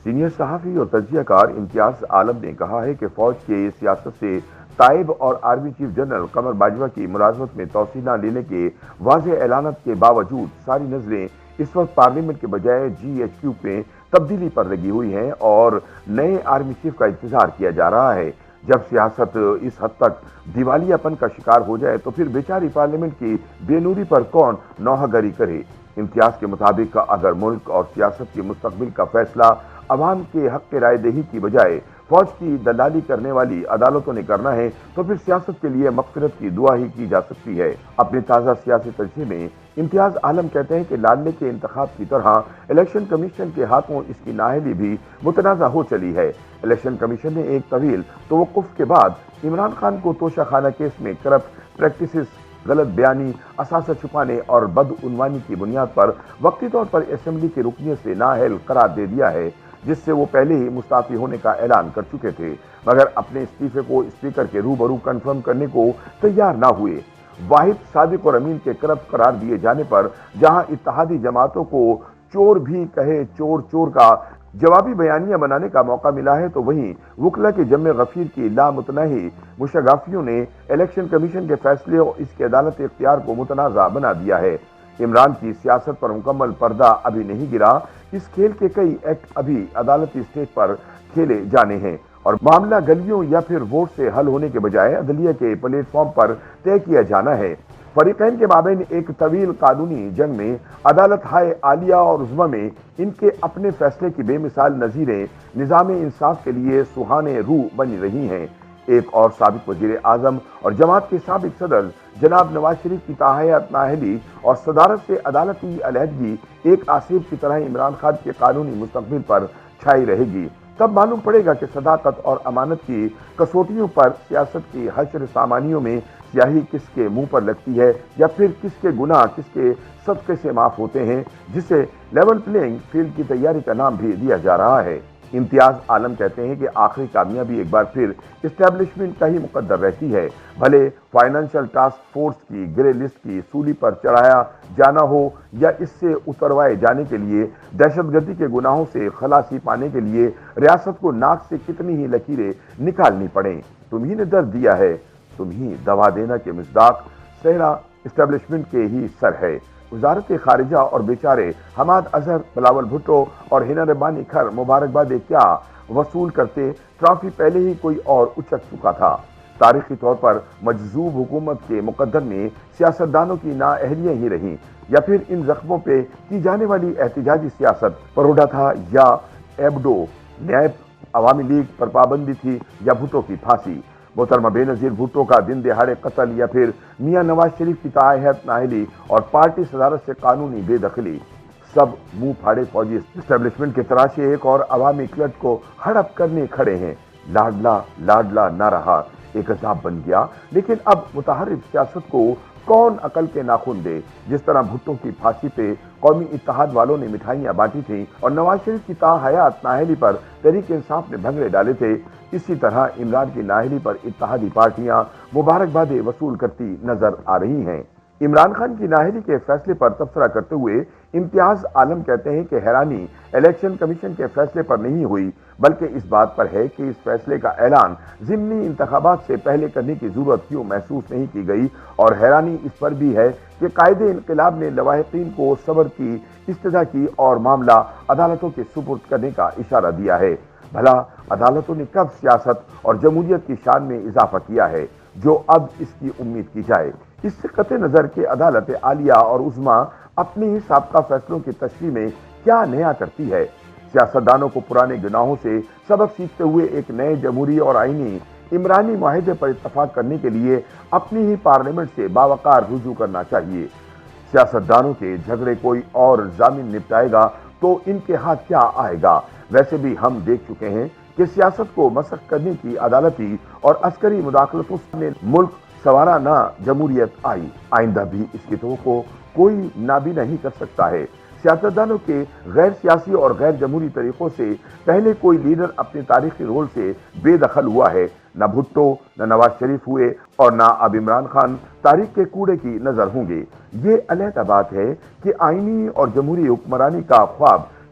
Senior صحافی اور تجزیہ کار امتیاز عالم نے کہا ہے کہ فوج کے سیاست سے تائب اور army chief general Qamar Bajwa کی ملازمت میں توسیع نہ لینے کے واضح اعلانات کے باوجود ساری نظریں اس وقت پارلیمنٹ کے بجائے جی ایچ کیو میں تبدیلی پر لگی ہوئی ہیں اور نئے آرمی چیف کا انتظار کیا جا رہا ہے۔ جب سیاست اس حد تک دیوالیہ پن کا شکار ہو جائے تو پھر بیچاری پارلیمنٹ کی بے نوری پر کون نوحہ گری کرے۔ امتیاز کے مطابق اگر ملک اور سیاست کے مستقبل کا فیصلہ عوام کے حق رائے دہی کی بجائے فوج کی دلالی کرنے والی عدالتوں نے کرنا ہے تو پھر سیاست کے لیے مغفرت کی دعا ہی کی جا سکتی ہے۔ اپنے تازہ سیاسی تجزیے میں امتیاز عالم کہتے ہیں کہ لالنے کے انتخاب کی طرح الیکشن کمیشن کے ہاتھوں اس کی نااہلی بھی متنازع ہو چلی ہے۔ الیکشن کمیشن نے ایک طویل توقف کے بعد عمران خان کو توشہ خانہ کیس میں کرپٹ پریکٹسز، غلط بیانی، اثاثہ چھپانے اور بدعنوانی کی بنیاد پر وقتی طور پر اسمبلی کی رکنیت سے نااہل قرار دے دیا ہے، جس سے وہ پہلے ہی مستعفی ہونے کا اعلان کر چکے تھے، مگر اپنے استعفے کو اسپیکر کے روبرو کنفرم کرنے کو تیار نہ ہوئے۔ واحد، صادق اور امین کے کرپٹ قرار دیے جانے پر جہاں اتحادی جماعتوں کو چور بھی کہے چور چور کا جوابی بیانیہ بنانے کا موقع ملا ہے، تو وہیں وکلا کے جم غفیر کی لامتناہی مشاغافیوں نے الیکشن کمیشن کے فیصلے اور اس کے عدالتی اختیار کو متنازع بنا دیا ہے۔ عمران کی سیاست پر مکمل پردہ ابھی نہیں گرا، اس کھیل کے کئی ایکٹ ابھی عدالتی اسٹیج پر کھیلے جانے ہیں اور معاملہ گلیوں یا پھر ووٹ سے حل ہونے کے بجائے عدلیہ کے پلیٹ فارم پر طے کیا جانا ہے۔ فریقین کے مابین ایک طویل قانونی جنگ میں عدالت ہائے عالیہ اور عظمیٰ میں ان کے اپنے فیصلے کی بے مثال نظیریں نظام انصاف کے لیے سہانے روح بن رہی ہیں۔ ایک اور سابق وزیر اعظم اور جماعت کے سابق صدر جناب نواز شریف کی تاحیات نااہلی اور صدارت سے عدالتی علیحدگی ایک آسیب کی طرح عمران خان کے قانونی مستقبل پر چھائی رہے گی۔ تب معلوم پڑے گا کہ صداقت اور امانت کی کسوٹیوں پر سیاست کی حشر سامانیوں میں سیاہی کس کے منہ پر لگتی ہے یا پھر کس کے گناہ کس کے صدقے سے معاف ہوتے ہیں، جسے لیول پلینگ فیلڈ کی تیاری کا نام بھی دیا جا رہا ہے۔ امتیاز عالم کہتے ہیں کہ آخری کامیابی ایک بار پھر اسٹیبلشمنٹ کا ہی مقدر رہتی ہے، بھلے فائنینشل ٹاسک فورس کی گرے لسٹ کی سولی پر چڑھایا جانا ہو یا اس سے اتروائے جانے کے لیے دہشت گردی کے گناہوں سے خلاصی پانے کے لیے ریاست کو ناک سے کتنی ہی لکیریں نکالنی پڑیں۔ تمہیں نے درد دیا ہے، تمہیں دوا دینا کے مصداق صحرا اسٹیبلشمنٹ کے ہی سر ہے۔ وزارت خارجہ اور بیچارے حماد اظہر، بلاول بھٹو اور ہنا ربانی کھر مبارکباد کیا وصول کرتے، ٹرافی پہلے ہی کوئی اور اچک چکا تھا۔ تاریخی طور پر مجذوب حکومت کے مقدر میں سیاستدانوں کی نااہلیاں ہی رہیں یا پھر ان زخموں پہ کی جانے والی احتجاجی سیاست پروڈا تھا یا ایبڈو، نیب، عوامی لیگ پر پابندی تھی یا بھٹو کی پھانسی، محترمہ بے نظیر بھٹو کا دن دہاڑے قتل یا پھر میاں نواز شریف کی تاحیات نااہلی اور پارٹی صدارت سے قانونی بے دخلی، سب منہ پھاڑے فوجی اسٹیبلشمنٹ کے تراشے ایک اور عوامی کلٹ کو ہڑپ کرنے کھڑے ہیں۔ لاڈلا لاڈلا نہ رہا، ایک عذاب بن گیا، لیکن اب متحرک سیاست کو کون عقل کے ناخن دے؟ جس طرح بھٹو کی پھانسی پہ قومی اتحاد والوں نے مٹھائیاں بانٹی تھیں اور نواز شریف کی تاحیات نااہلی پر تحریک انصاف نے بھنگڑے ڈالے تھے، اسی طرح عمران کی نااہلی پر اتحادی پارٹیاں مبارکبادیں وصول کرتی نظر آ رہی ہیں۔ عمران خان کی نااہلی کے فیصلے پر تبصرہ کرتے ہوئے امتیاز عالم کہتے ہیں کہ حیرانی الیکشن کمیشن کے فیصلے پر نہیں ہوئی، بلکہ اس بات پر ہے کہ اس فیصلے کا اعلان ضمنی انتخابات سے پہلے کرنے کی ضرورت کیوں محسوس نہیں کی گئی، اور حیرانی اس پر بھی ہے کہ قائد انقلاب نے لواحقین کو صبر کی استدعا کی اور معاملہ عدالتوں کے سپرد کرنے کا اشارہ دیا ہے۔ بھلا عدالتوں نے کب سیاست اور جمہوریت کی شان میں اضافہ کیا ہے جو اب اس کی امید کی جائے؟ اس سے قطع نظر کہ عدالت عالیہ اور عظمیٰ اپنی ہی سابقہ فیصلوں کی تشریح میں کیا نیا کرتی ہے، سیاستدانوں کو پرانے گناہوں سے سبق سیکھتے ہوئے ایک نئے جمہوری اور آئینی عمرانی معاہدے پر اتفاق کرنے کے لیے اپنی ہی پارلیمنٹ سے باوقار رجوع کرنا چاہیے۔ سیاستدانوں کے جھگڑے کوئی اور ضامن نپٹائے گا تو ان کے ہاتھ کیا آئے گا؟ ویسے بھی ہم دیکھ چکے ہیں کہ سیاست کو مسخ کرنے کی عدالتی اور عسکری مداخلتوں نے ملک سنوارا نہ جمہوریت آئی، آئندہ بھی اس کی توقع کوئی نہ بھی نہیں کر سکتا ہے۔ سیاستدانوں کے غیر سیاسی اور غیر جمہوری طریقوں سے پہلے کوئی لیڈر اپنے تاریخی رول سے بے دخل ہوا ہے، نہ بھٹو، نہ نواز شریف ہوئے اور نہ اب عمران خان تاریخ کے کوڑے کی نظر ہوں گے۔ یہ علیحدہ بات ہے کہ آئینی اور جمہوری حکمرانی کا خواب